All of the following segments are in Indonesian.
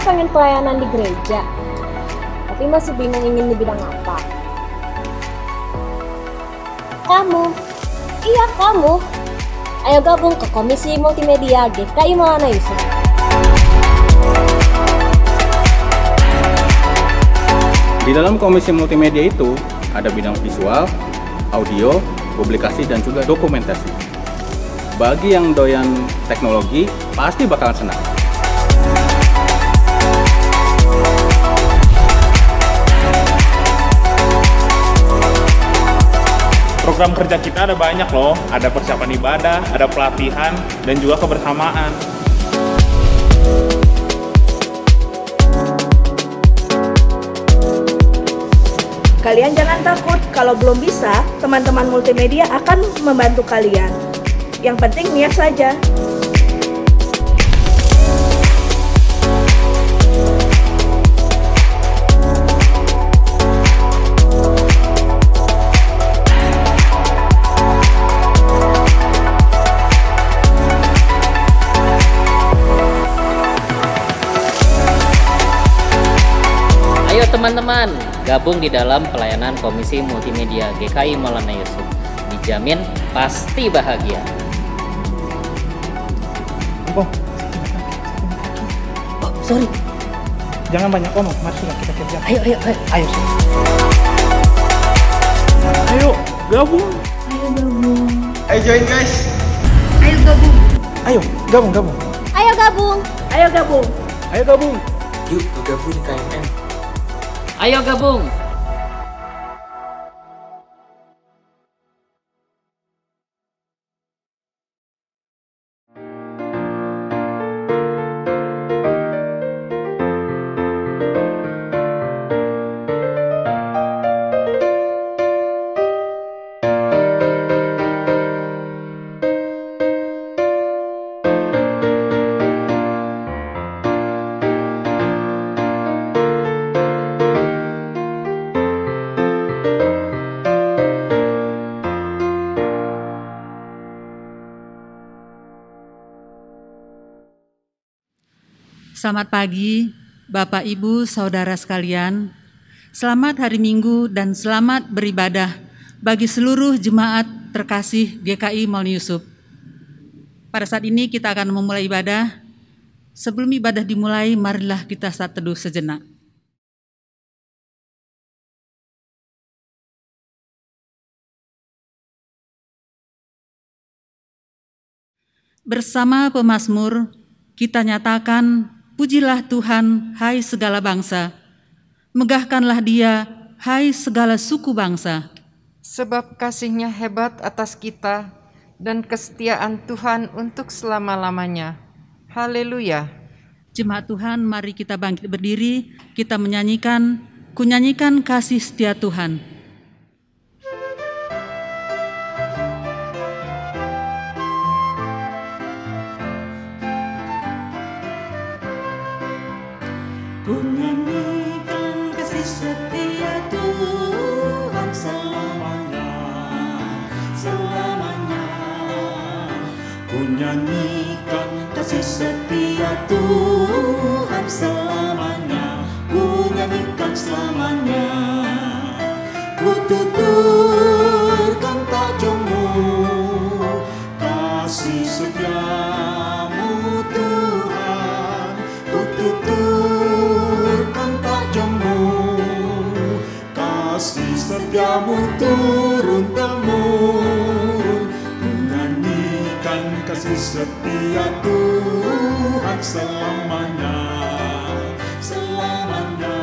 pengen pelayanan di gereja, tapi masih bingung ingin di bidang apa. Kamu, iya kamu, ayo gabung ke Komisi Multimedia GKI Maulana Yusuf. Di dalam Komisi Multimedia itu ada bidang visual, audio, publikasi, dan juga dokumentasi. Bagi yang doyan teknologi, pasti bakalan senang. Program kerja kita ada banyak loh, ada persiapan ibadah, ada pelatihan, dan juga kebersamaan. Kalian jangan takut, kalau belum bisa, teman-teman multimedia akan membantu kalian. Yang penting niat saja. Ayo teman-teman, gabung di dalam pelayanan Komisi Multimedia GKI Maulana Yusuf. Dijamin pasti bahagia. Oh, Sorry. jangan banyak ngomong, mari sudah kita kerja. Ayo. Ayo, sudah. Ayo, gabung! Ayo join guys. Ayo, gabung. Ayo gabung. Ayo gabung. Ayo, gabung. Yuk bergabung di KMM. Ayo gabung. Selamat pagi, Bapak, Ibu, Saudara sekalian. Selamat hari Minggu dan selamat beribadah bagi seluruh jemaat terkasih GKI Maulana Yusuf. Pada saat ini kita akan memulai ibadah. Sebelum ibadah dimulai, marilah kita saat teduh sejenak. Bersama pemazmur, kita nyatakan, pujilah Tuhan, hai segala bangsa. Megahkanlah Dia, hai segala suku bangsa. Sebab kasih-Nya hebat atas kita dan kesetiaan Tuhan untuk selama-lamanya. Haleluya. Jemaat Tuhan, mari kita bangkit berdiri, kita menyanyikan, kunyanyikan kasih setia Tuhan. Kunyanyikan kasih setia Tuhan selamanya, selamanya. Kunyanyikan kasih setia Tuhan selamanya, kunyanyikan selamanya. Kututurkan tajammu, kasih setiamu Tuhan. Kututurkan tajammu, kasih setiamu turun-temurun. Menyanyikan kasih setia Tuhan selamanya, selamanya.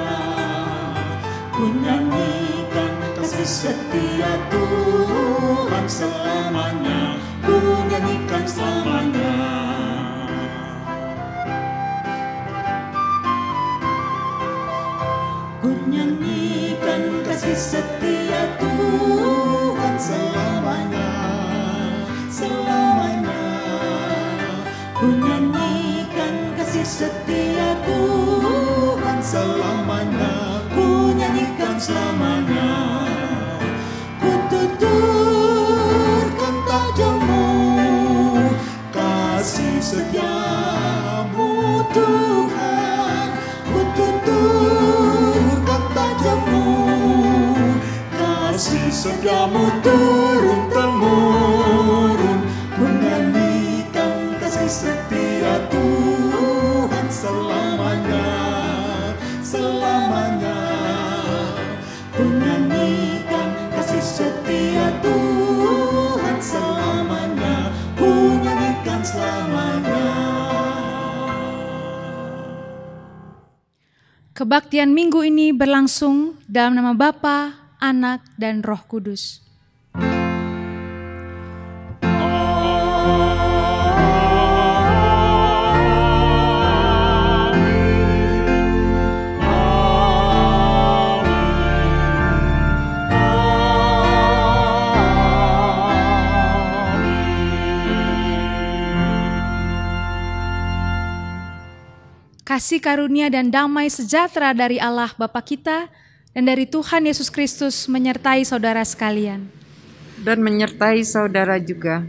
Kunyanyikan kasih setia Tuhan selamanya, kunyanyikan selamanya. Kunyanyikan kasih setia Tuhan selamanya, selamanya. Kunyanyikan kasih setia Tuhan selamanya, kunyanyikan selamanya. Kututurkan tajammu, kasih setiamu Tuhan. setiamu turun-temurun, ku nyanyikan kasih setia Tuhan selamanya, selamanya. Ku nyanyikan kasih setia Tuhan selamanya, ku nyanyikan selamanya. Kebaktian minggu ini berlangsung dalam nama Bapa, Anak, dan Roh Kudus. Kasih karunia dan damai sejahtera dari Allah Bapa kita dan dari Tuhan Yesus Kristus menyertai saudara sekalian. Dan menyertai saudara juga.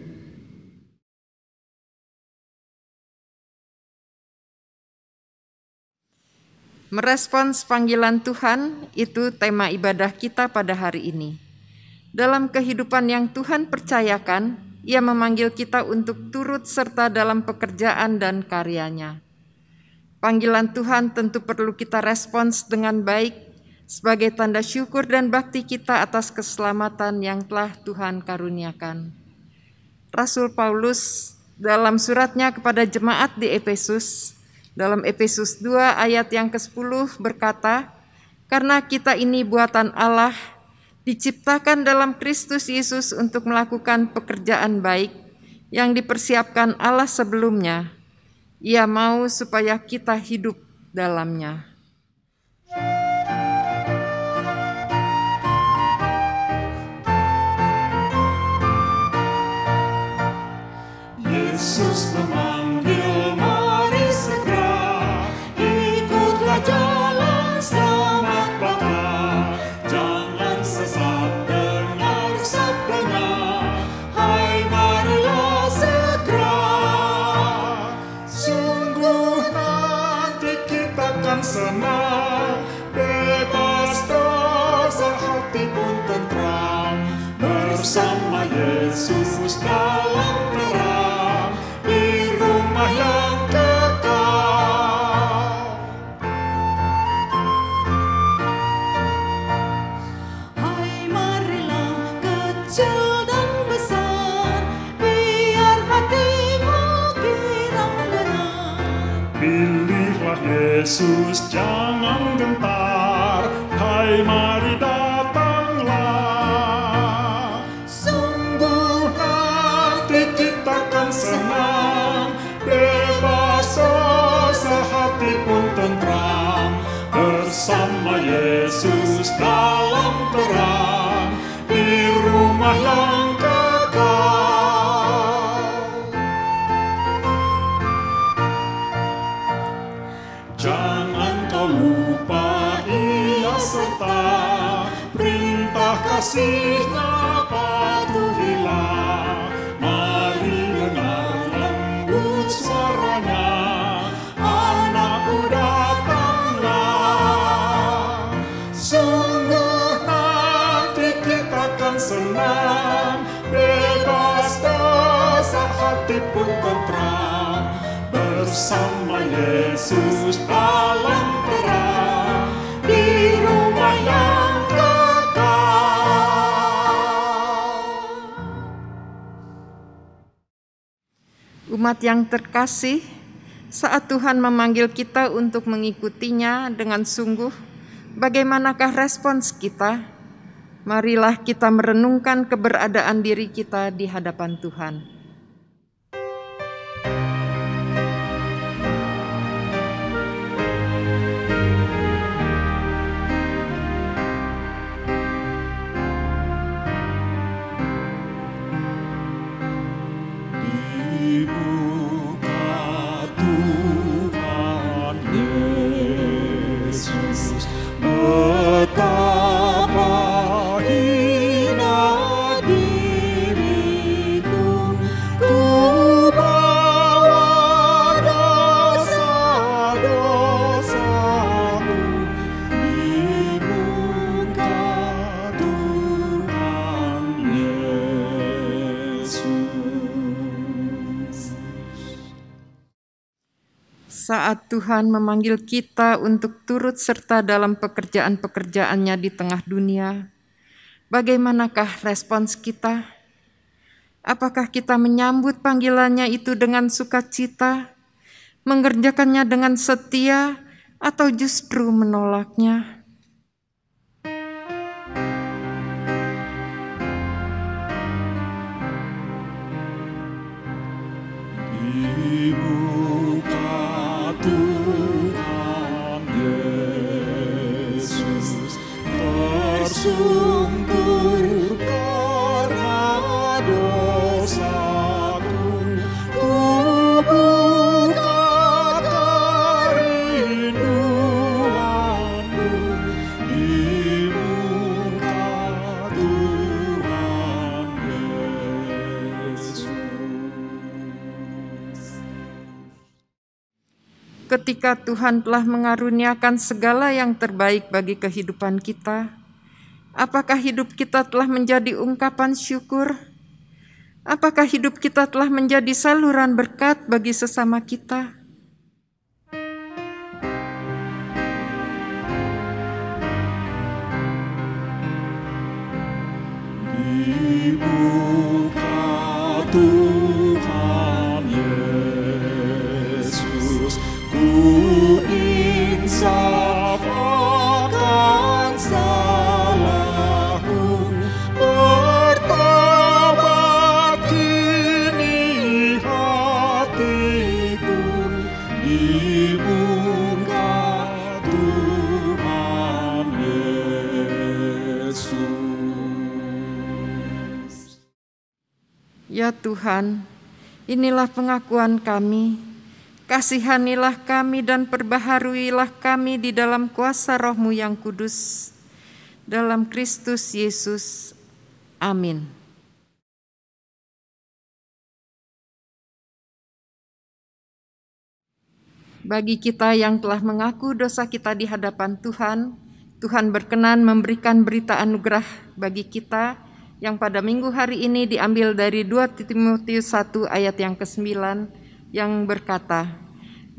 Merespons panggilan Tuhan, itu tema ibadah kita pada hari ini. Dalam kehidupan yang Tuhan percayakan, Ia memanggil kita untuk turut serta dalam pekerjaan dan karyanya. Panggilan Tuhan tentu perlu kita respons dengan baik sebagai tanda syukur dan bakti kita atas keselamatan yang telah Tuhan karuniakan. Rasul Paulus dalam suratnya kepada jemaat di Efesus, dalam Efesus 2 ayat yang ke-10 berkata, "Karena kita ini buatan Allah, diciptakan dalam Kristus Yesus untuk melakukan pekerjaan baik yang dipersiapkan Allah sebelumnya. Ia mau supaya kita hidup dalamnya." Yesus memanggil, mari segera, ikutlah jalan selamat Bapa. Jangan sesat, dengar sabdanya, hai marilah segera. Sungguh nanti kita akan senang, bebas dosa, hati pun tentram, bersama Yesus dalam terang, di rumah yang kekal. Hai marilah kecil dan besar, biar hatimu girang benar. Pilihlah Yesus, jangan gentar, hai mari datanglah. Sungguh nanti kita akan senang, bebas dosa, hati pun tentram, bersama Yesus dalam terang, di rumah yang kekal. Jangan kau lupa Ia serta, perintah kasih-Nya patuhilah. Mari dengar lembut suaranya, anakku datanglah. Sungguh nanti kita akan senang, bebas dosa, hati pun tentram, bersama Yesus dalam terang, di rumah yang kekal. Umat yang terkasih, saat Tuhan memanggil kita untuk mengikutinya dengan sungguh, bagaimanakah respons kita? Marilah kita merenungkan keberadaan diri kita di hadapan Tuhan. Betapa hina diriku, saat Tuhan memanggil kita untuk turut serta dalam pekerjaan-pekerjaannya di tengah dunia, bagaimanakah respons kita? Apakah kita menyambut panggilannya itu dengan sukacita, mengerjakannya dengan setia, atau justru menolaknya? Di muka Tuhan Yesus tersungkur karena dosaku, ku buka kerinduanku di muka Tuhan Yesus. Ketika Tuhan telah mengaruniakan segala yang terbaik bagi kehidupan kita, apakah hidup kita telah menjadi ungkapan syukur? Apakah hidup kita telah menjadi saluran berkat bagi sesama kita? Di muka Tuhan Yesus, ku insaf akan salahku, bertobat kini hatiku di muka Tuhan Yesus. Ya Tuhan, inilah pengakuan kami. Kasihanilah kami dan perbaharuilah kami di dalam kuasa Roh-Mu yang kudus. Dalam Kristus Yesus. Amin. Bagi kita yang telah mengaku dosa kita di hadapan Tuhan, Tuhan berkenan memberikan berita anugerah bagi kita yang pada minggu hari ini diambil dari 2 Timotius 1 ayat yang ke-9 yang berkata,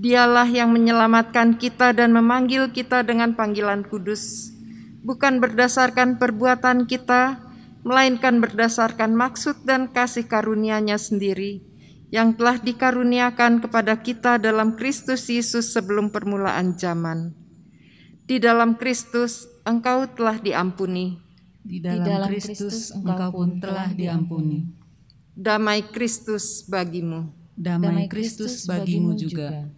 Dialah yang menyelamatkan kita dan memanggil kita dengan panggilan kudus, bukan berdasarkan perbuatan kita, melainkan berdasarkan maksud dan kasih karunia-Nya sendiri, yang telah dikaruniakan kepada kita dalam Kristus Yesus sebelum permulaan zaman. Di dalam Kristus engkau telah diampuni. Di dalam Kristus engkau pun telah diampuni. Damai Kristus bagimu. Damai Kristus bagimu juga.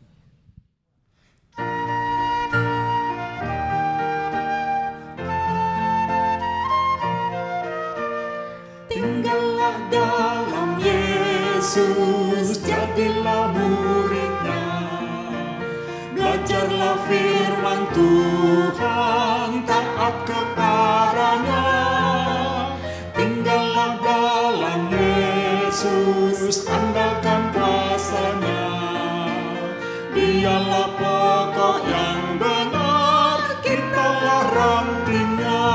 Tinggallah dalam Yesus, jadilah murid-Nya. Belajarlah firman Tuhan, taat kepadanya. Tinggallah dalam Yesus, andalkan kuasa-Nya. Dialah pokok yang benar, kitalah rantingnya.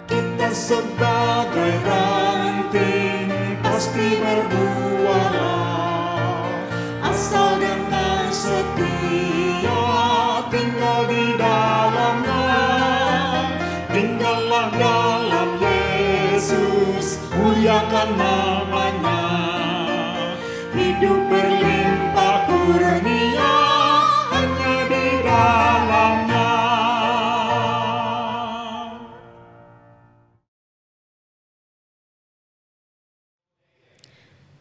Kita sebagai ranting pasti berbuahlah, asal dengan setia tinggal di dalamnya. Tinggallah dalam Yesus, muliakan nama-Nya. Hidup berlimpah kurnia hanya di dalamnya.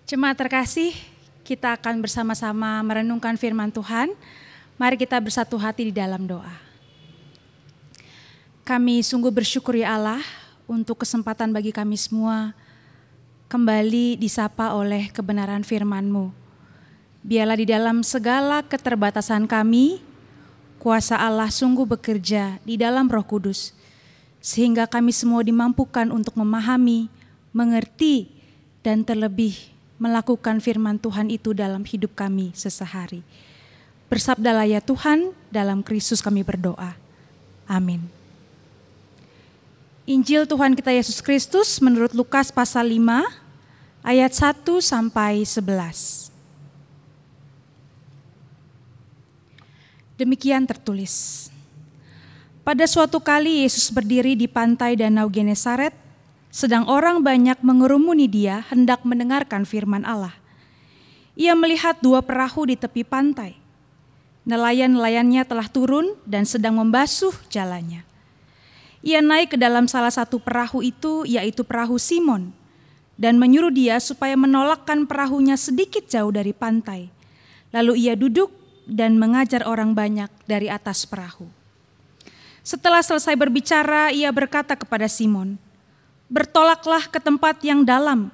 Jemaat terkasih, kita akan bersama-sama merenungkan firman Tuhan. Mari kita bersatu hati di dalam doa. Kami sungguh bersyukur ya Allah untuk kesempatan bagi kami semua kembali disapa oleh kebenaran firman-Mu. Biarlah di dalam segala keterbatasan kami, kuasa Allah sungguh bekerja di dalam Roh Kudus, sehingga kami semua dimampukan untuk memahami, mengerti, dan terlebih melakukan firman Tuhan itu dalam hidup kami sesehari. Bersabdalah ya Tuhan, dalam Kristus kami berdoa. Amin. Injil Tuhan kita Yesus Kristus menurut Lukas pasal 5 ayat 1 sampai 11. Demikian tertulis. Pada suatu kali Yesus berdiri di pantai Danau Genesaret, sedang orang banyak mengerumuni dia hendak mendengarkan firman Allah. Ia melihat 2 perahu di tepi pantai. Nelayan-nelayannya telah turun dan sedang membasuh jalannya. Ia naik ke dalam salah satu perahu itu, yaitu perahu Simon, dan menyuruh dia supaya menolakkan perahunya sedikit jauh dari pantai. Lalu ia duduk dan mengajar orang banyak dari atas perahu. Setelah selesai berbicara, ia berkata kepada Simon, "Bertolaklah ke tempat yang dalam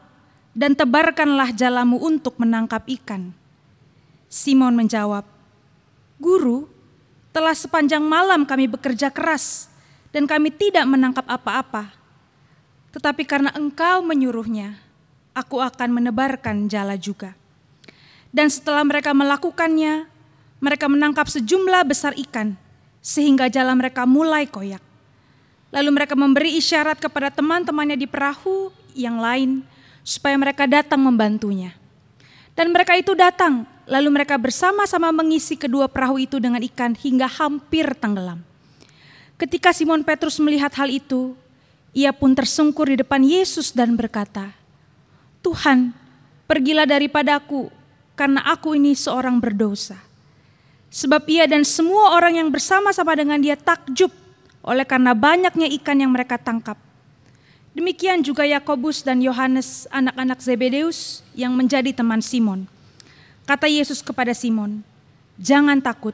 dan tebarkanlah jalamu untuk menangkap ikan." Simon menjawab, "Guru, telah sepanjang malam kami bekerja keras dan kami tidak menangkap apa-apa. Tetapi karena Engkau menyuruhnya, aku akan menebarkan jala juga." Dan setelah mereka melakukannya, mereka menangkap sejumlah besar ikan, sehingga jala mereka mulai koyak. Lalu mereka memberi isyarat kepada teman-temannya di perahu yang lain, supaya mereka datang membantunya. Dan mereka itu datang, lalu mereka bersama-sama mengisi kedua perahu itu dengan ikan hingga hampir tenggelam. Ketika Simon Petrus melihat hal itu, ia pun tersungkur di depan Yesus dan berkata, "Tuhan, pergilah daripadaku, karena aku ini seorang berdosa." Sebab ia dan semua orang yang bersama-sama dengan dia takjub oleh karena banyaknya ikan yang mereka tangkap. Demikian juga Yakobus dan Yohanes, anak-anak Zebedeus yang menjadi teman Simon. Kata Yesus kepada Simon, "Jangan takut,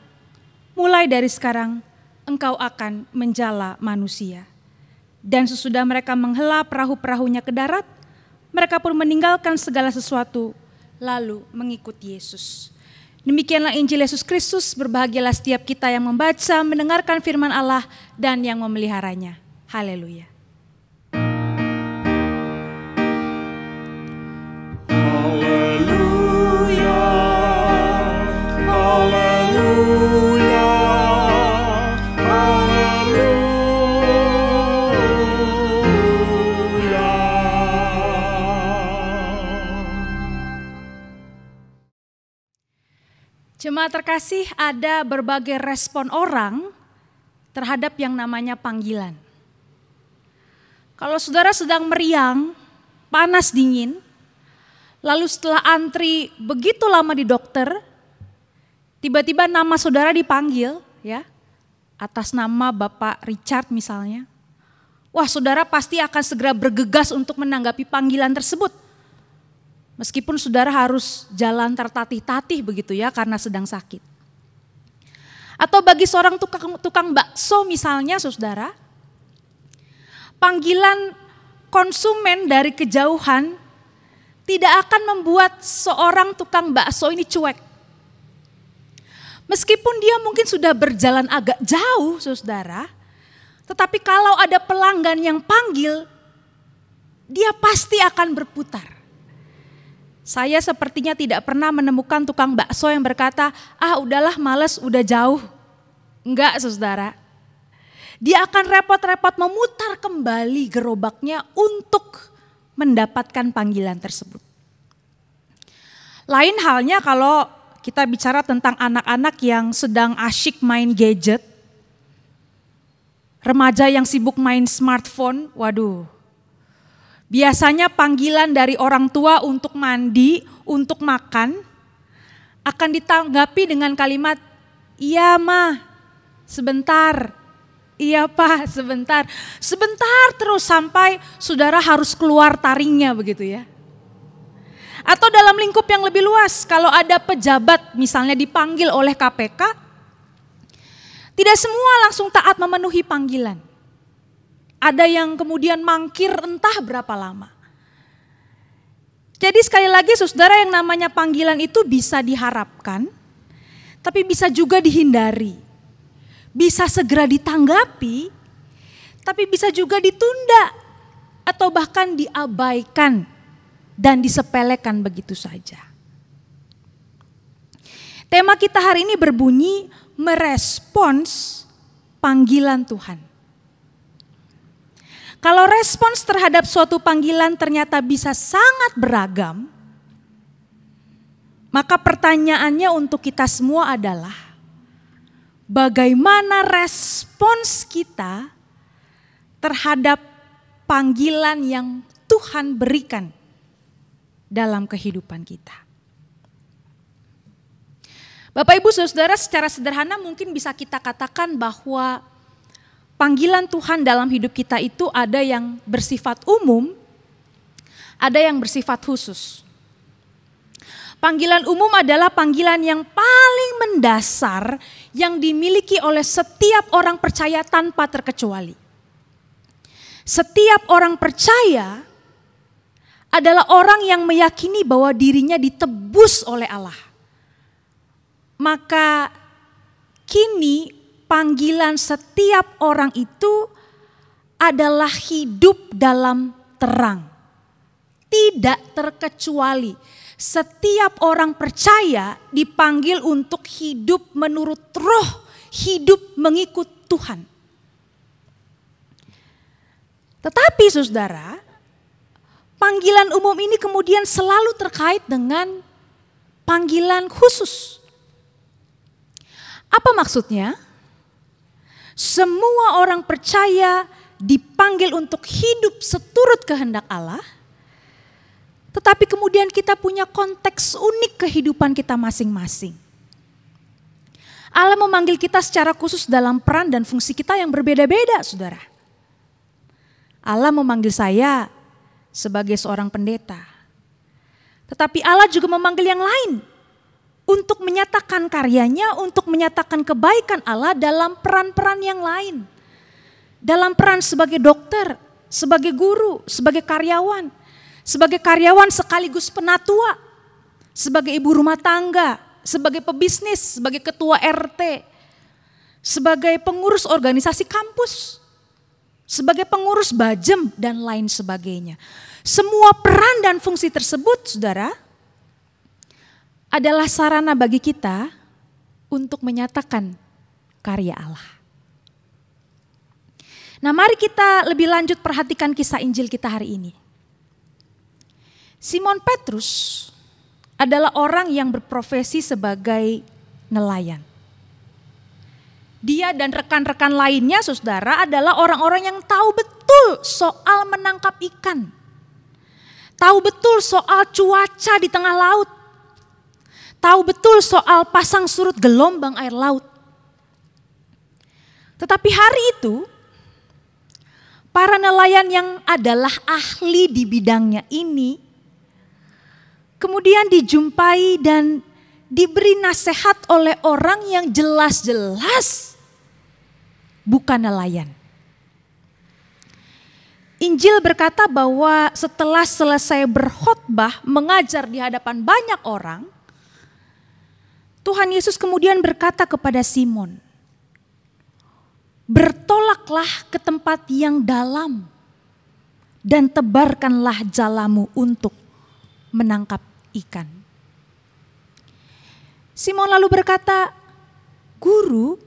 mulai dari sekarang engkau akan menjala manusia." Dan sesudah mereka menghela perahu-perahunya ke darat, mereka pun meninggalkan segala sesuatu, lalu mengikut Yesus. Demikianlah Injil Yesus Kristus. Berbahagialah setiap kita yang membaca, mendengarkan firman Allah, dan yang memeliharanya. Haleluya. Jemaat terkasih, ada berbagai respon orang terhadap yang namanya panggilan. Kalau saudara sedang meriang, panas dingin, lalu setelah antri begitu lama di dokter, tiba-tiba nama saudara dipanggil, ya, atas nama Bapak Richard misalnya. Wah, saudara pasti akan segera bergegas untuk menanggapi panggilan tersebut. Meskipun saudara harus jalan tertatih-tatih begitu ya karena sedang sakit. Atau bagi seorang tukang bakso misalnya saudara, panggilan konsumen dari kejauhan tidak akan membuat seorang tukang bakso ini cuek. Meskipun dia mungkin sudah berjalan agak jauh saudara, tetapi kalau ada pelanggan yang panggil, dia pasti akan berputar. Saya sepertinya tidak pernah menemukan tukang bakso yang berkata, udahlah males, udah jauh. Enggak saudara. Dia akan repot-repot memutar kembali gerobaknya untuk mendapatkan panggilan tersebut. Lain halnya kalau kita bicara tentang anak-anak yang sedang asyik main gadget. Remaja yang sibuk main smartphone, waduh. Biasanya panggilan dari orang tua untuk mandi, untuk makan, akan ditanggapi dengan kalimat, "Iya Ma, sebentar, iya Pak, sebentar." Sebentar terus sampai saudara harus keluar taringnya begitu ya. Atau dalam lingkup yang lebih luas, kalau ada pejabat misalnya dipanggil oleh KPK, tidak semua langsung taat memenuhi panggilan. Ada yang kemudian mangkir entah berapa lama. Jadi sekali lagi saudara, yang namanya panggilan itu bisa diharapkan, tapi bisa juga dihindari. Bisa segera ditanggapi, tapi bisa juga ditunda atau bahkan diabaikan dan disepelekan begitu saja. Tema kita hari ini berbunyi merespons panggilan Tuhan. Kalau respons terhadap suatu panggilan ternyata bisa sangat beragam, maka pertanyaannya untuk kita semua adalah bagaimana respons kita terhadap panggilan yang Tuhan berikan dalam kehidupan kita. Bapak Ibu Saudara, secara sederhana mungkin bisa kita katakan bahwa panggilan Tuhan dalam hidup kita itu ada yang bersifat umum, ada yang bersifat khusus. Panggilan umum adalah panggilan yang paling mendasar yang dimiliki oleh setiap orang percaya tanpa terkecuali. Setiap orang percaya adalah orang yang meyakini bahwa dirinya ditebus oleh Allah. Maka kini panggilan setiap orang itu adalah hidup dalam terang. Tidak terkecuali. Setiap orang percaya dipanggil untuk hidup menurut roh, hidup mengikut Tuhan. Tetapi saudara, panggilan umum ini kemudian selalu terkait dengan panggilan khusus. Apa maksudnya? Semua orang percaya dipanggil untuk hidup seturut kehendak Allah, tetapi kemudian kita punya konteks unik kehidupan kita masing-masing. Allah memanggil kita secara khusus dalam peran dan fungsi kita yang berbeda-beda, saudara. Allah memanggil saya sebagai seorang pendeta, tetapi Allah juga memanggil yang lain untuk menyatakan karyanya, untuk menyatakan kebaikan Allah dalam peran-peran yang lain. Dalam peran sebagai dokter, sebagai guru, sebagai karyawan sekaligus penatua, sebagai ibu rumah tangga, sebagai pebisnis, sebagai ketua RT, sebagai pengurus organisasi kampus, sebagai pengurus Bajem dan lain sebagainya. Semua peran dan fungsi tersebut, saudara, adalah sarana bagi kita untuk menyatakan karya Allah. Nah, mari kita lebih lanjut perhatikan kisah Injil kita hari ini. Simon Petrus adalah orang yang berprofesi sebagai nelayan. Dia dan rekan-rekan lainnya, saudara, adalah orang-orang yang tahu betul soal menangkap ikan. Tahu betul soal cuaca di tengah laut. Tahu betul soal pasang surut gelombang air laut. Tetapi hari itu, para nelayan yang adalah ahli di bidangnya ini, kemudian dijumpai dan diberi nasihat oleh orang yang jelas-jelas bukan nelayan. Injil berkata bahwa setelah selesai berkhotbah, mengajar di hadapan banyak orang, Tuhan Yesus kemudian berkata kepada Simon, "Bertolaklah ke tempat yang dalam dan tebarkanlah jalamu untuk menangkap ikan." Simon lalu berkata, "Guru,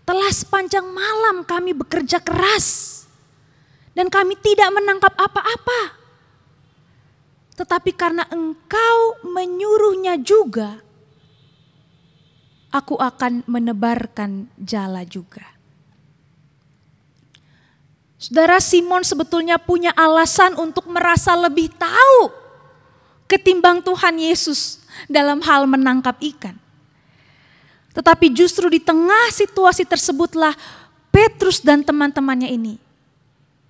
telah sepanjang malam kami bekerja keras dan kami tidak menangkap apa-apa. Tetapi karena Engkau menyuruhnya juga, aku akan menebarkan jala juga." Saudara, Simon sebetulnya punya alasan untuk merasa lebih tahu ketimbang Tuhan Yesus dalam hal menangkap ikan. Tetapi justru di tengah situasi tersebutlah Petrus dan teman-temannya ini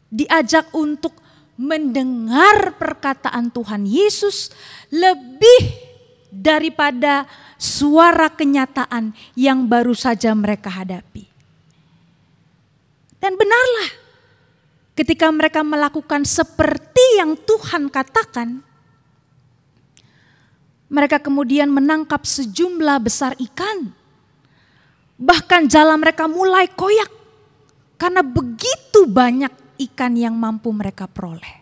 diajak untuk mendengar perkataan Tuhan Yesus lebih daripada suara kenyataan yang baru saja mereka hadapi. Dan benarlah, ketika mereka melakukan seperti yang Tuhan katakan, mereka kemudian menangkap sejumlah besar ikan. Bahkan jala mereka mulai koyak karena begitu banyak ikan yang mampu mereka peroleh.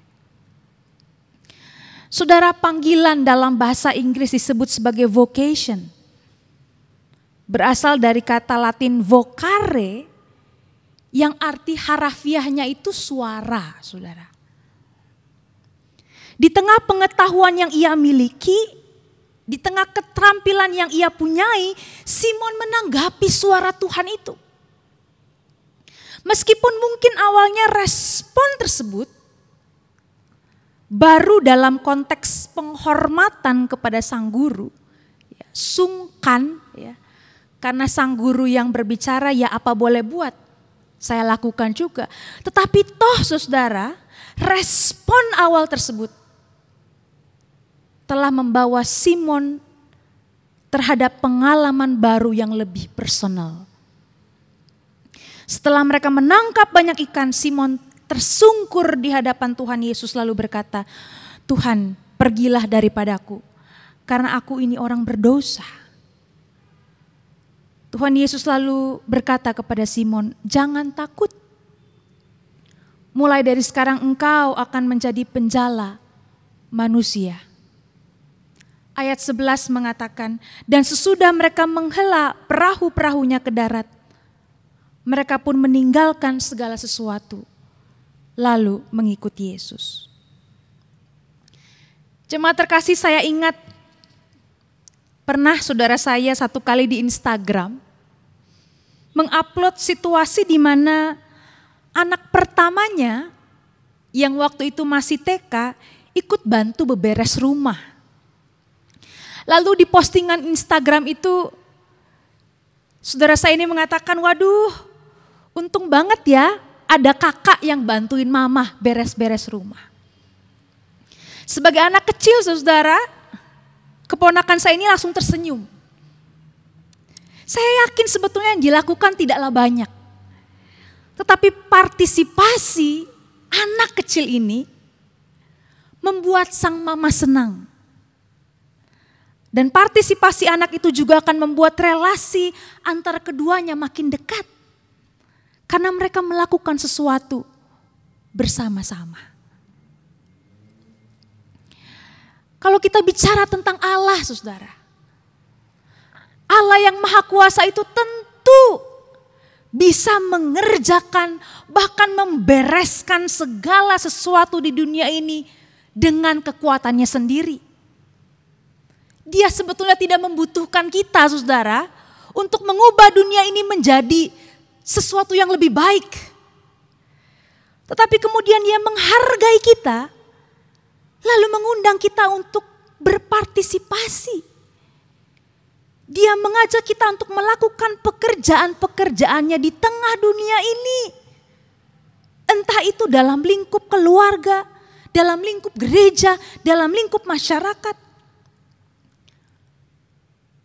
Saudara, panggilan dalam bahasa Inggris disebut sebagai vocation. Berasal dari kata Latin vocare yang arti harafiahnya itu suara, saudara. Di tengah pengetahuan yang ia miliki, di tengah keterampilan yang ia punyai, Simon menanggapi suara Tuhan itu. Meskipun mungkin awalnya respon tersebut baru dalam konteks penghormatan kepada sang guru, ya, sungkan, ya, karena sang guru yang berbicara, ya apa boleh buat, saya lakukan juga. Tetapi toh saudara, respon awal tersebut telah membawa Simon terhadap pengalaman baru yang lebih personal. Setelah mereka menangkap banyak ikan, Simon tersungkur di hadapan Tuhan Yesus lalu berkata, Tuhan, pergilah daripadaku, karena aku ini orang berdosa. Tuhan Yesus lalu berkata kepada Simon, jangan takut. Mulai dari sekarang engkau akan menjadi penjala manusia. Ayat 11 mengatakan, dan sesudah mereka menghela perahu-perahunya ke darat, mereka pun meninggalkan segala sesuatu, lalu mengikuti Yesus. Jemaat terkasih, saya ingat pernah saudara saya satu kali di Instagram mengupload situasi di mana anak pertamanya yang waktu itu masih TK ikut bantu beberes rumah. Lalu di postingan Instagram itu saudara saya ini mengatakan, waduh untung banget ya ada kakak yang bantuin mama beres-beres rumah. Sebagai anak kecil saudara, keponakan saya ini langsung tersenyum. Saya yakin sebetulnya yang dilakukan tidaklah banyak. Tetapi partisipasi anak kecil ini membuat sang mama senang. Dan partisipasi anak itu juga akan membuat relasi antara keduanya makin dekat. Karena mereka melakukan sesuatu bersama-sama. Kalau kita bicara tentang Allah, saudara. Allah yang Maha Kuasa itu tentu bisa mengerjakan, bahkan membereskan segala sesuatu di dunia ini dengan kekuatannya sendiri. Dia sebetulnya tidak membutuhkan kita, saudara, untuk mengubah dunia ini menjadi sesuatu yang lebih baik. Tetapi kemudian dia menghargai kita, lalu mengundang kita untuk berpartisipasi. Dia mengajak kita untuk melakukan pekerjaan-pekerjaannya di tengah dunia ini. Entah itu dalam lingkup keluarga, dalam lingkup gereja, dalam lingkup masyarakat.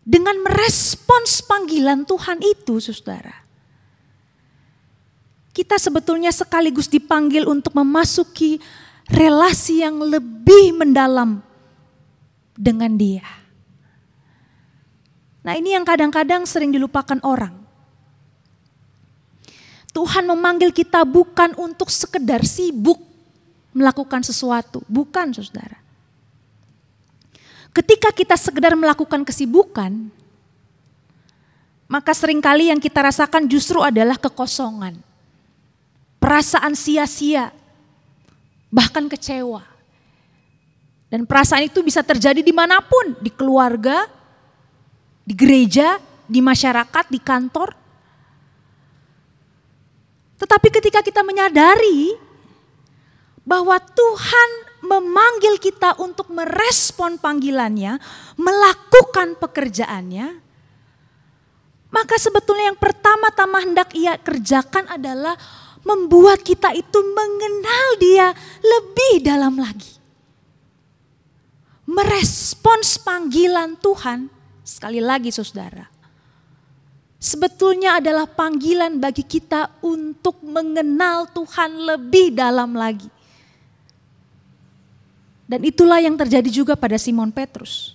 Dengan merespons panggilan Tuhan itu, saudara, kita sebetulnya sekaligus dipanggil untuk memasuki relasi yang lebih mendalam dengan Dia. Nah, ini yang kadang-kadang sering dilupakan orang. Tuhan memanggil kita bukan untuk sekedar sibuk melakukan sesuatu, bukan, saudara. Ketika kita sekedar melakukan kesibukan, maka seringkali yang kita rasakan justru adalah kekosongan, perasaan sia-sia, bahkan kecewa. Dan perasaan itu bisa terjadi dimanapun, di keluarga, di gereja, di masyarakat, di kantor. Tetapi ketika kita menyadari bahwa Tuhan memanggil kita untuk merespon panggilannya, melakukan pekerjaannya, maka sebetulnya yang pertama-tama hendak Ia kerjakan adalah membuat kita itu mengenal Dia lebih dalam lagi. Merespons panggilan Tuhan, sekali lagi saudara, sebetulnya adalah panggilan bagi kita untuk mengenal Tuhan lebih dalam lagi. Dan itulah yang terjadi juga pada Simon Petrus.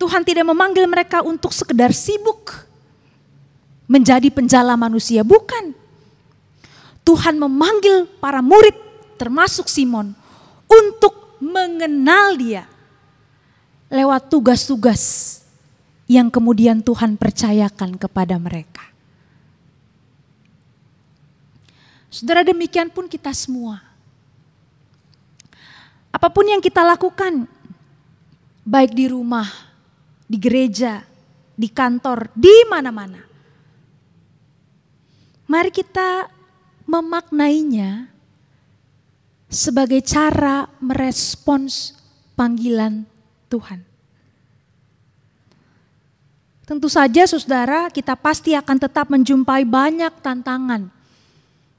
Tuhan tidak memanggil mereka untuk sekedar sibuk menjadi penjala manusia, bukan. Tuhan memanggil para murid termasuk Simon untuk mengenal Dia lewat tugas-tugas yang kemudian Tuhan percayakan kepada mereka. Saudara, demikian pun kita semua. Apapun yang kita lakukan, baik di rumah, di gereja, di kantor, di mana-mana. Mari kita memaknainya sebagai cara merespons panggilan Tuhan. Tentu saja saudara, kita pasti akan tetap menjumpai banyak tantangan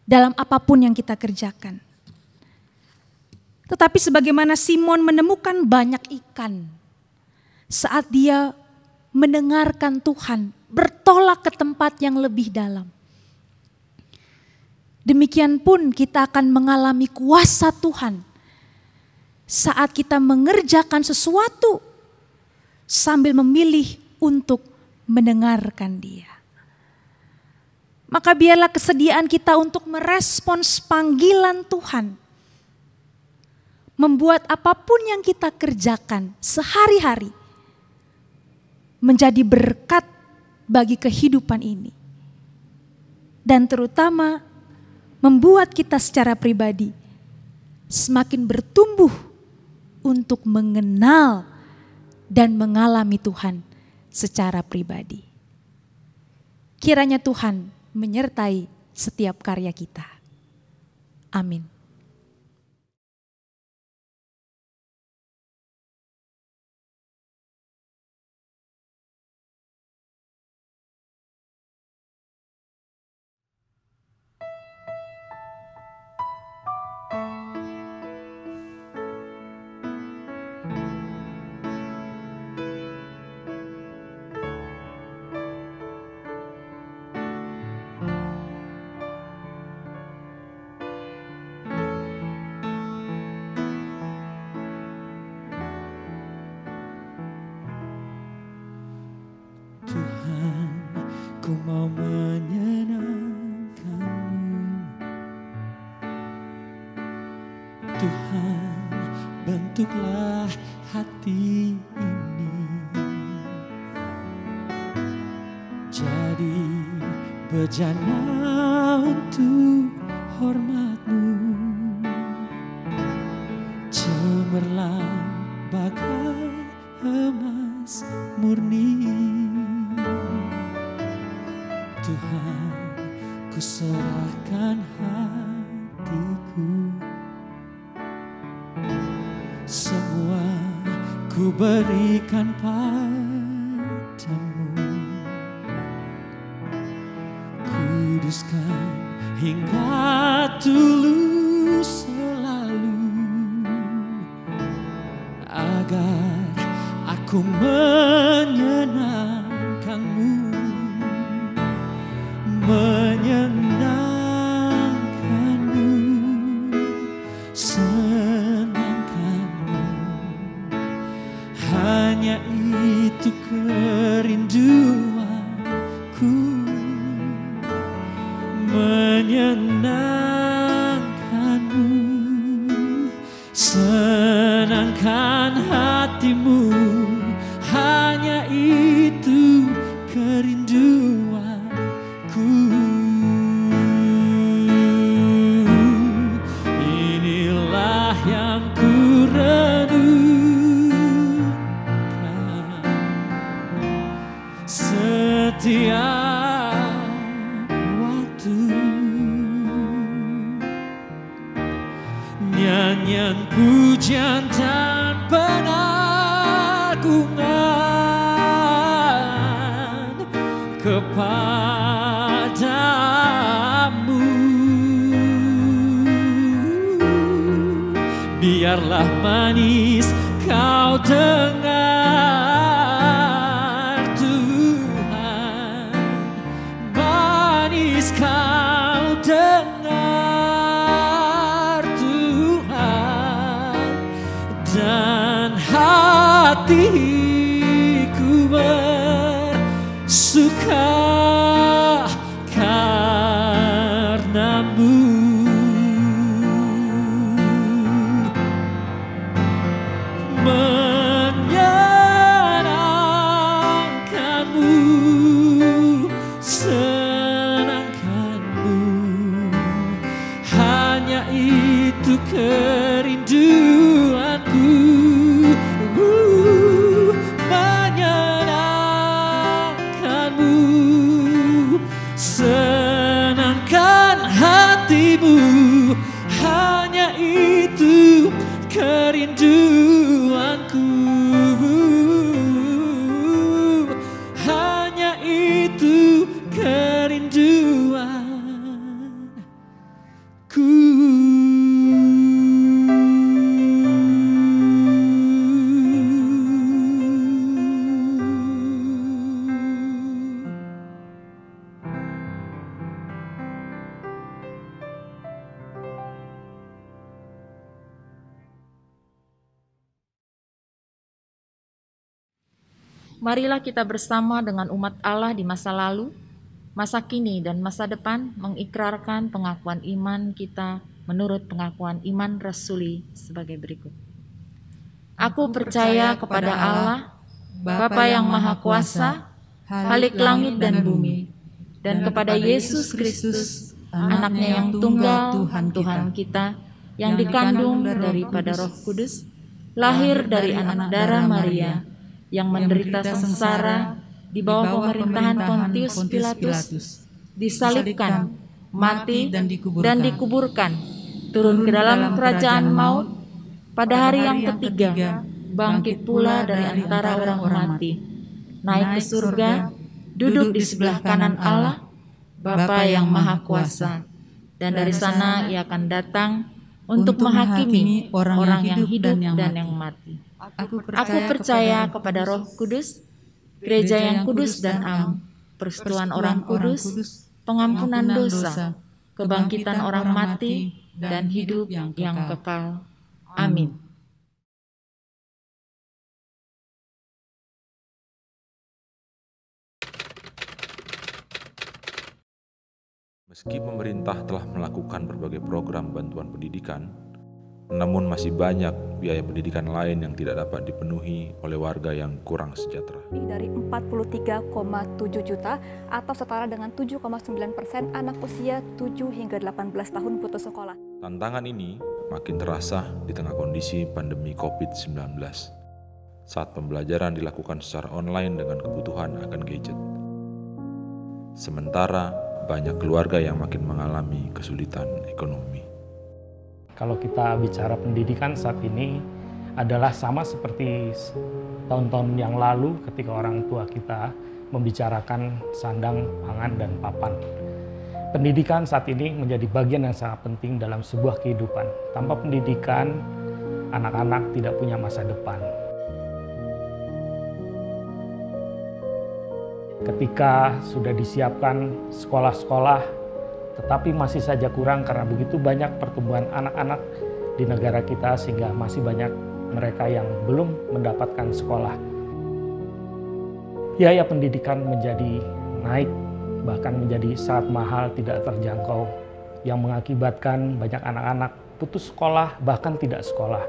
dalam apapun yang kita kerjakan. Tetapi sebagaimana Simon menemukan banyak ikan saat dia mendengarkan Tuhan bertolak ke tempat yang lebih dalam. Demikian pun kita akan mengalami kuasa Tuhan saat kita mengerjakan sesuatu sambil memilih untuk mendengarkan Dia. Maka biarlah kesediaan kita untuk merespons panggilan Tuhan membuat apapun yang kita kerjakan sehari-hari menjadi berkat bagi kehidupan ini. Dan terutama membuat kita secara pribadi semakin bertumbuh untuk mengenal dan mengalami Tuhan secara pribadi. Kiranya Tuhan menyertai setiap karya kita. Amin. Ku mau menyenangkan-Mu, Tuhan, bentuklah hati ini jadi bejana untuk hormat-Mu, cemerlang bagai emas murni. Tuhan, ku serahkan hatiku, semua ku berikan padamu. Kuduskan hingga tulus selalu, agar aku menyenangkan-Mu, menyenangkan-Mu, senangkan-Mu. Hanya itu kerinduanku, menyenangkan-Mu, senangkan hati-Mu. Hanya itu kerinduanku. Inilah yang ku renungkan setiap waktu. Nyanyian pujian dan pengagungan kepadamu. Biarlah manis kau dengar Tuhan, manis kau dengar Tuhan, dan hatiku bersuka karena-Mu. Menyenangkan-Mu, senangkan-Mu. kerinduanku. Hanya itu kerinduanku. Marilah kita bersama dengan umat Allah di masa lalu, masa kini, dan masa depan mengikrarkan pengakuan iman kita menurut pengakuan iman rasuli sebagai berikut. Aku percaya kepada Allah, Bapa yang Maha Kuasa, Khalik langit dan bumi, dan kepada Yesus Kristus, anaknya yang tunggal, Tuhan kita, yang dikandung daripada Roh Kudus, lahir dari anak darah Maria, yang menderita sengsara di bawah pemerintahan Pontius Pilatus, disalibkan, mati, dan dikuburkan, turun ke dalam kerajaan maut, pada hari yang ketiga, bangkit pula dari antara orang mati, naik ke surga, duduk di sebelah kanan Allah, Bapa yang Maha Kuasa, dan dari sana Ia akan datang untuk menghakimi orang yang hidup dan yang mati. Aku percaya kepada Roh Kudus, gereja yang kudus dan am, persekutuan orang kudus, pengampunan dosa, kebangkitan orang mati, dan hidup yang kekal. Amin. Meski pemerintah telah melakukan berbagai program bantuan pendidikan, namun masih banyak biaya pendidikan lain yang tidak dapat dipenuhi oleh warga yang kurang sejahtera. Dari 43,7 juta atau setara dengan 7,9% anak usia 7 hingga 18 tahun putus sekolah. Tantangan ini makin terasa di tengah kondisi pandemi COVID-19, saat pembelajaran dilakukan secara online dengan kebutuhan akan gadget. Sementara banyak keluarga yang makin mengalami kesulitan ekonomi. Kalau kita bicara pendidikan saat ini adalah sama seperti tahun-tahun yang lalu ketika orang tua kita membicarakan sandang, pangan, dan papan. Pendidikan saat ini menjadi bagian yang sangat penting dalam sebuah kehidupan. Tanpa pendidikan, anak-anak tidak punya masa depan. Ketika sudah disiapkan sekolah-sekolah, tetapi masih saja kurang karena begitu banyak pertumbuhan anak-anak di negara kita sehingga masih banyak mereka yang belum mendapatkan sekolah. Biaya pendidikan menjadi naik, bahkan menjadi sangat mahal, tidak terjangkau, yang mengakibatkan banyak anak-anak putus sekolah, bahkan tidak sekolah.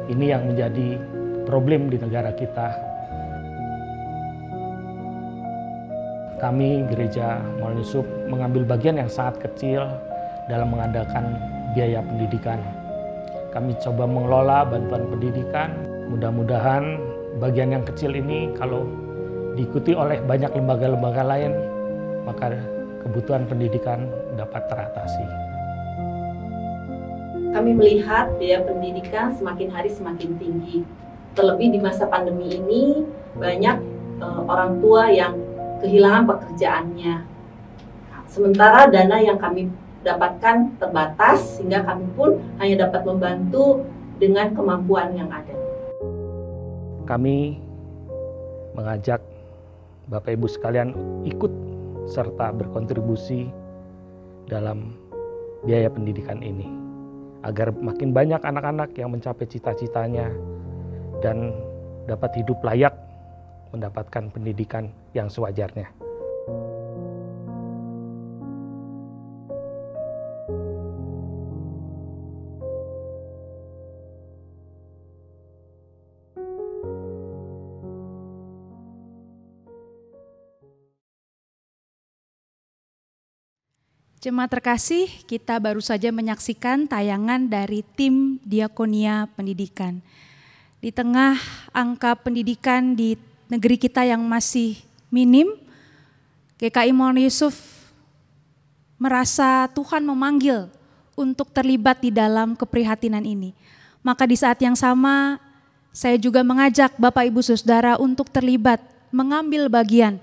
Ini yang menjadi problem di negara kita. Kami Gereja Maulana Yusuf mengambil bagian yang sangat kecil dalam mengadakan biaya pendidikan. Kami coba mengelola bantuan pendidikan. Mudah-mudahan bagian yang kecil ini kalau diikuti oleh banyak lembaga-lembaga lain, maka kebutuhan pendidikan dapat teratasi. Kami melihat biaya pendidikan semakin hari semakin tinggi. Terlebih di masa pandemi ini banyak orang tua yang kehilangan pekerjaannya. Sementara dana yang kami dapatkan terbatas sehingga kami pun hanya dapat membantu dengan kemampuan yang ada. Kami mengajak Bapak Ibu sekalian ikut serta berkontribusi dalam biaya pendidikan ini agar makin banyak anak-anak yang mencapai cita-citanya dan dapat hidup layak mendapatkan pendidikan yang sewajarnya. Jemaat terkasih, kita baru saja menyaksikan tayangan dari tim Diakonia Pendidikan. Di tengah angka pendidikan di negeri kita yang masih minim, GKI Maulana Yusuf merasa Tuhan memanggil untuk terlibat di dalam keprihatinan ini. Maka di saat yang sama, saya juga mengajak Bapak Ibu Saudara untuk terlibat, mengambil bagian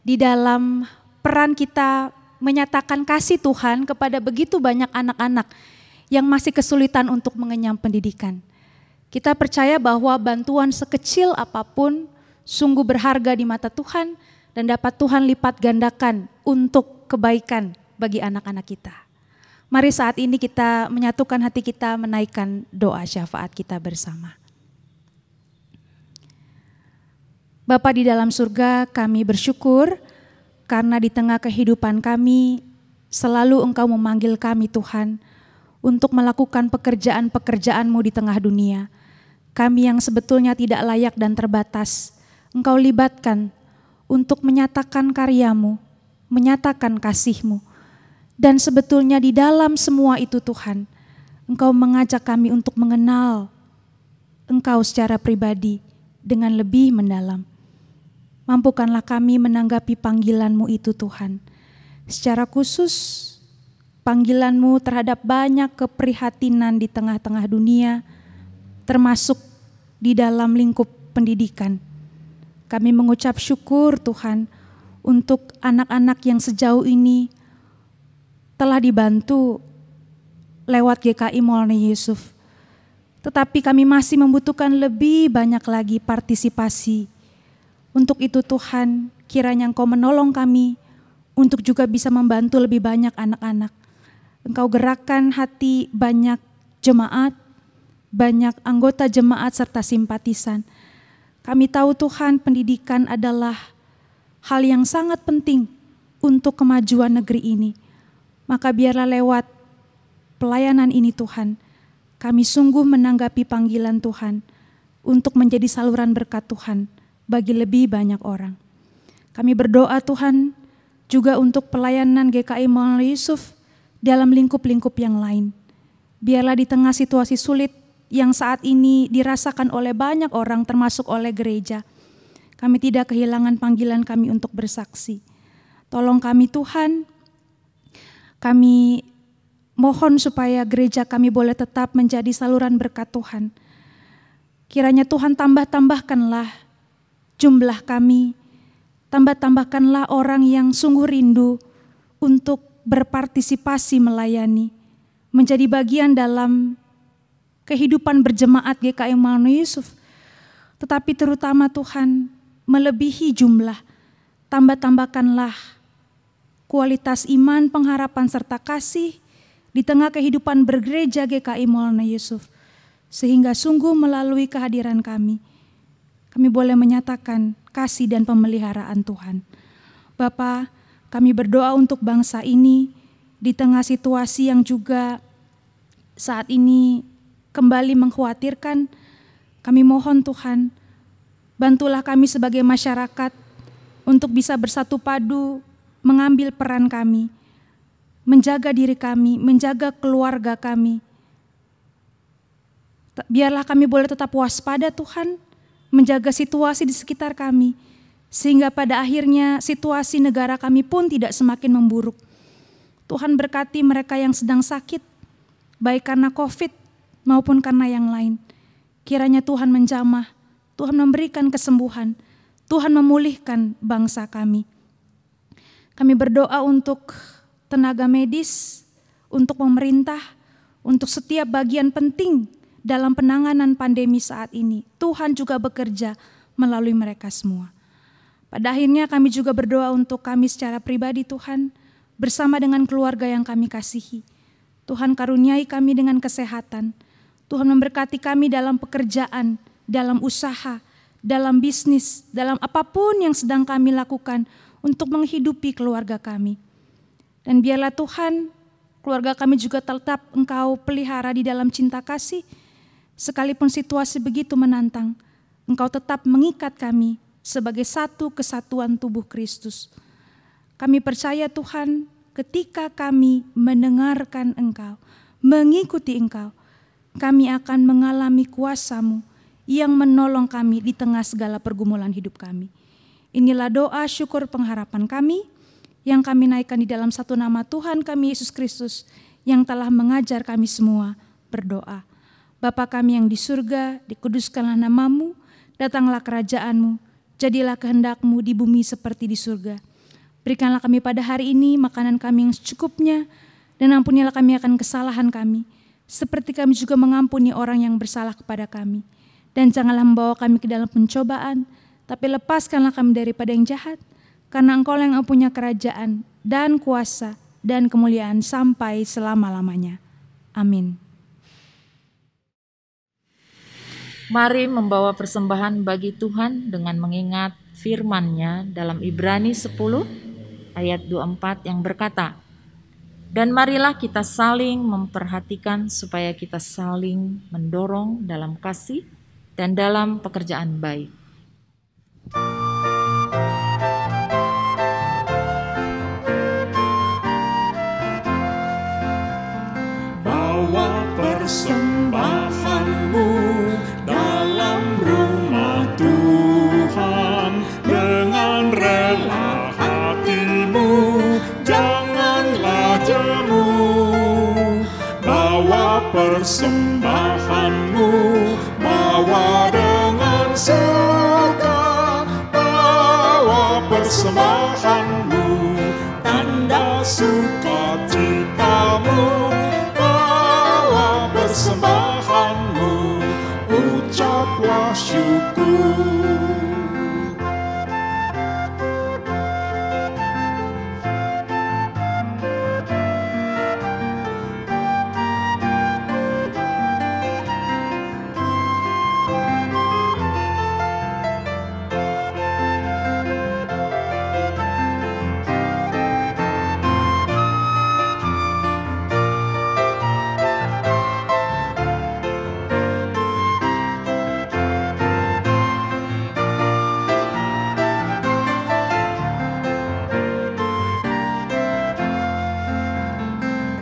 di dalam peran kita menyatakan kasih Tuhan kepada begitu banyak anak-anak yang masih kesulitan untuk mengenyam pendidikan. Kita percaya bahwa bantuan sekecil apapun sungguh berharga di mata Tuhan dan dapat Tuhan lipat gandakan untuk kebaikan bagi anak-anak kita. Mari saat ini kita menyatukan hati kita menaikkan doa syafaat kita bersama. Bapa di dalam surga, kami bersyukur karena di tengah kehidupan kami selalu Engkau memanggil kami Tuhan untuk melakukan pekerjaan-pekerjaan-Mu di tengah dunia. Kami yang sebetulnya tidak layak dan terbatas, Engkau libatkan untuk menyatakan karya-Mu, menyatakan kasih-Mu. Dan sebetulnya di dalam semua itu Tuhan, Engkau mengajak kami untuk mengenal Engkau secara pribadi dengan lebih mendalam. Mampukanlah kami menanggapi panggilan-Mu itu Tuhan. Secara khusus panggilan-Mu terhadap banyak keprihatinan di tengah-tengah dunia, termasuk di dalam lingkup pendidikan. Kami mengucap syukur Tuhan untuk anak-anak yang sejauh ini telah dibantu lewat GKI Maulana Yusuf. Tetapi kami masih membutuhkan lebih banyak lagi partisipasi. Untuk itu Tuhan, kiranya Engkau menolong kami untuk juga bisa membantu lebih banyak anak-anak. Engkau gerakkan hati banyak jemaat, banyak anggota jemaat serta simpatisan. Kami tahu Tuhan, pendidikan adalah hal yang sangat penting untuk kemajuan negeri ini. Maka biarlah lewat pelayanan ini Tuhan, kami sungguh menanggapi panggilan Tuhan untuk menjadi saluran berkat Tuhan bagi lebih banyak orang. Kami berdoa Tuhan juga untuk pelayanan GKI Maulana Yusuf dalam lingkup-lingkup yang lain. Biarlah di tengah situasi sulit yang saat ini dirasakan oleh banyak orang termasuk oleh gereja, kami tidak kehilangan panggilan kami untuk bersaksi. Tolong kami Tuhan, kami mohon supaya gereja kami boleh tetap menjadi saluran berkat Tuhan. Kiranya Tuhan tambahkanlah jumlah kami, tambahkanlah orang yang sungguh rindu untuk berpartisipasi melayani, menjadi bagian dalam kehidupan berjemaat GKI Maulana Yusuf. Tetapi terutama Tuhan, melebihi jumlah, tambahkanlah kualitas iman, pengharapan, serta kasih di tengah kehidupan bergereja GKI Maulana Yusuf. Sehingga sungguh melalui kehadiran kami boleh menyatakan kasih dan pemeliharaan Tuhan. Bapa, kami berdoa untuk bangsa ini di tengah situasi yang juga saat ini kembali mengkhawatirkan. Kami mohon Tuhan, bantulah kami sebagai masyarakat untuk bisa bersatu padu, mengambil peran kami, menjaga diri kami, menjaga keluarga kami. Biarlah kami boleh tetap waspada Tuhan, menjaga situasi di sekitar kami, sehingga pada akhirnya situasi negara kami pun tidak semakin memburuk. Tuhan berkati mereka yang sedang sakit, baik karena COVID maupun karena yang lain. Kiranya Tuhan menjamah, Tuhan memberikan kesembuhan, Tuhan memulihkan bangsa kami. Kami berdoa untuk tenaga medis, untuk pemerintah, untuk setiap bagian penting dalam penanganan pandemi saat ini. Tuhan juga bekerja melalui mereka semua. Pada akhirnya kami juga berdoa untuk kami secara pribadi Tuhan, bersama dengan keluarga yang kami kasihi. Tuhan karuniai kami dengan kesehatan. Tuhan memberkati kami dalam pekerjaan, dalam usaha, dalam bisnis, dalam apapun yang sedang kami lakukan untuk menghidupi keluarga kami. Dan biarlah Tuhan, keluarga kami juga tetap Engkau pelihara di dalam cinta kasih. Sekalipun situasi begitu menantang, Engkau tetap mengikat kami sebagai satu kesatuan tubuh Kristus. Kami percaya Tuhan, ketika kami mendengarkan Engkau, mengikuti Engkau, kami akan mengalami kuasa-Mu yang menolong kami di tengah segala pergumulan hidup kami. Inilah doa syukur pengharapan kami yang kami naikkan di dalam satu nama Tuhan kami Yesus Kristus yang telah mengajar kami semua berdoa. Bapa kami yang di surga, dikuduskanlah namamu, datanglah kerajaanmu, jadilah kehendak-Mu di bumi seperti di surga. Berikanlah kami pada hari ini makanan kami yang secukupnya, dan ampunilah kami akan kesalahan kami, seperti kami juga mengampuni orang yang bersalah kepada kami. Dan janganlah membawa kami ke dalam pencobaan, tapi lepaskanlah kami daripada yang jahat, karena Engkau yang punya kerajaan dan kuasa dan kemuliaan sampai selama-lamanya. Amin. Mari membawa persembahan bagi Tuhan dengan mengingat firman-Nya dalam Ibrani 10 ayat 24 yang berkata, "Dan marilah kita saling memperhatikan supaya kita saling mendorong dalam kasih dan dalam pekerjaan baik." Bawa persembahanmu dalam rumah Tuhan dengan rela hatimu, janganlah jemu. Bawa persembahanmu, bawa dengan suka, bawa persembahanmu, tanda sukacitamu, bawa persembahanmu, ucaplah syukur.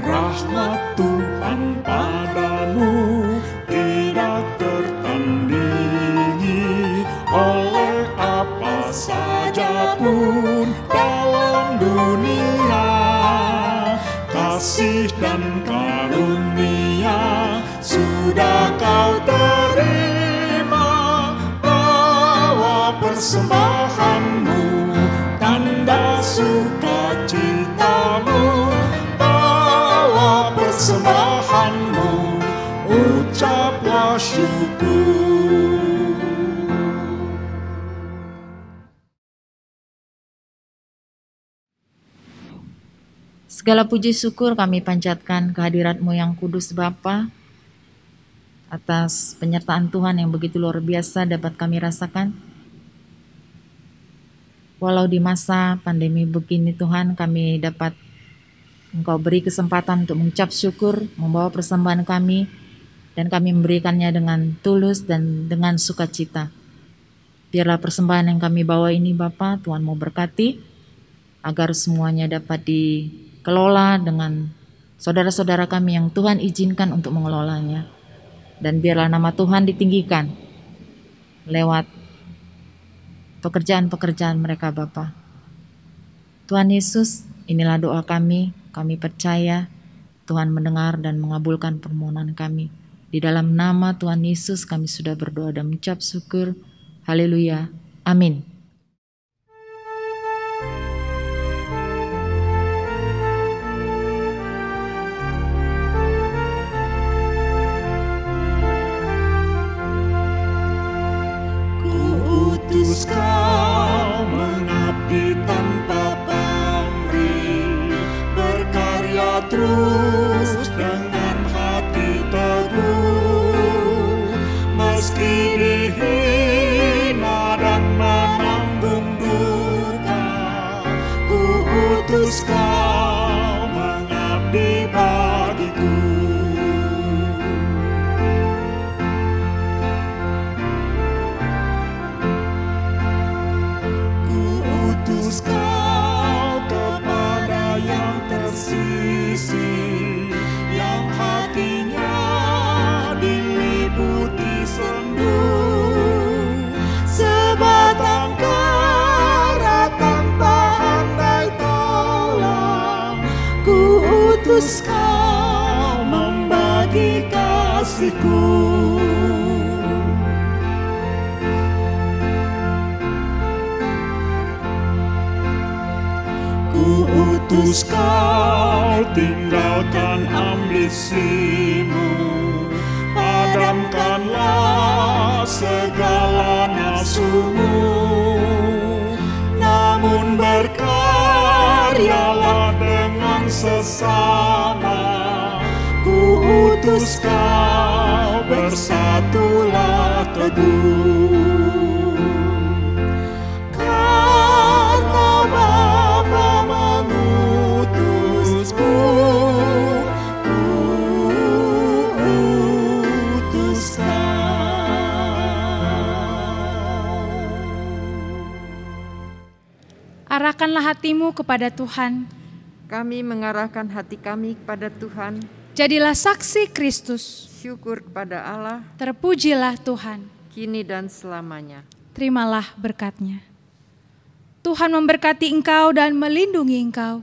Rahmat Tuhan padamu tidak tertandingi oleh apa saja pun dalam dunia. Kasih dan karunia sudah kau terima. Bawa persembahanmu, tanda sukacitamu, persembahanmu, ucaplah syukur. Segala puji syukur kami panjatkan kehadirat-Mu yang kudus Bapa, atas penyertaan Tuhan yang begitu luar biasa dapat kami rasakan. Walau di masa pandemi begini Tuhan, kami dapat Engkau beri kesempatan untuk mengucap syukur, membawa persembahan kami, dan kami memberikannya dengan tulus dan dengan sukacita. Biarlah persembahan yang kami bawa ini Bapa, Tuhan mau berkati, agar semuanya dapat dikelola dengan saudara-saudara kami yang Tuhan izinkan untuk mengelolanya. Dan biarlah nama Tuhan ditinggikan lewat pekerjaan-pekerjaan mereka Bapa. Tuhan Yesus, inilah doa kami. Kami percaya Tuhan mendengar dan mengabulkan permohonan kami. Di dalam nama Tuhan Yesus kami sudah berdoa dan mengucap syukur. Haleluya. Amin. Ku utus kau mengabdi tanpa terus dengan hati teguh, meski dihina dan menangis. kasihku. Ku utus kau, tinggalkan ambisimu, padamkanlah segala nafsumu, namun berkaryalah dengan sesama. Ku utus kau, bersatulah teguh, karena Bapa mengutusku. Ku utus Arahkanlah hatimu kepada Tuhan. Kami mengarahkan hati kami kepada Tuhan. Jadilah saksi Kristus. Syukur kepada Allah. Terpujilah Tuhan. Kini dan selamanya. Terimalah berkat-Nya. Tuhan memberkati engkau dan melindungi engkau.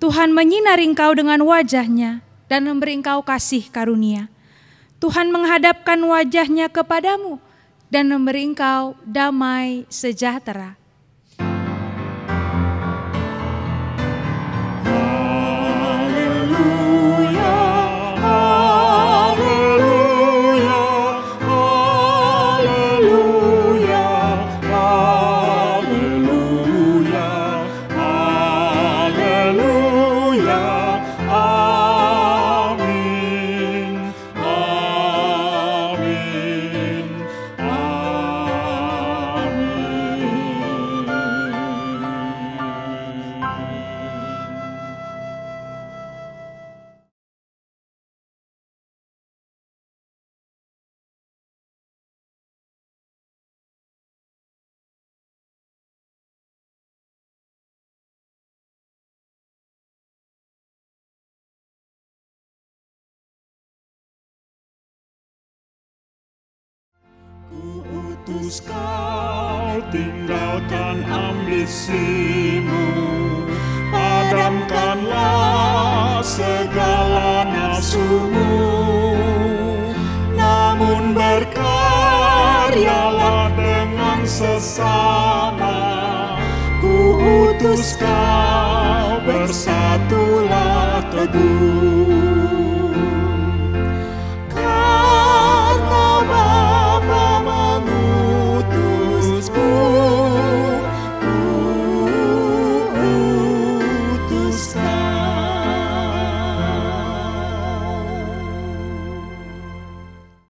Tuhan menyinari engkau dengan wajah-Nya dan memberi engkau kasih karunia. Tuhan menghadapkan wajah-Nya kepadamu dan memberi engkau damai sejahtera. Utus kau, tinggalkan ambisimu, padamkanlah segala nafsumu, namun berkaryalah dengan sesama. Ku utus kau, bersatulah teguh,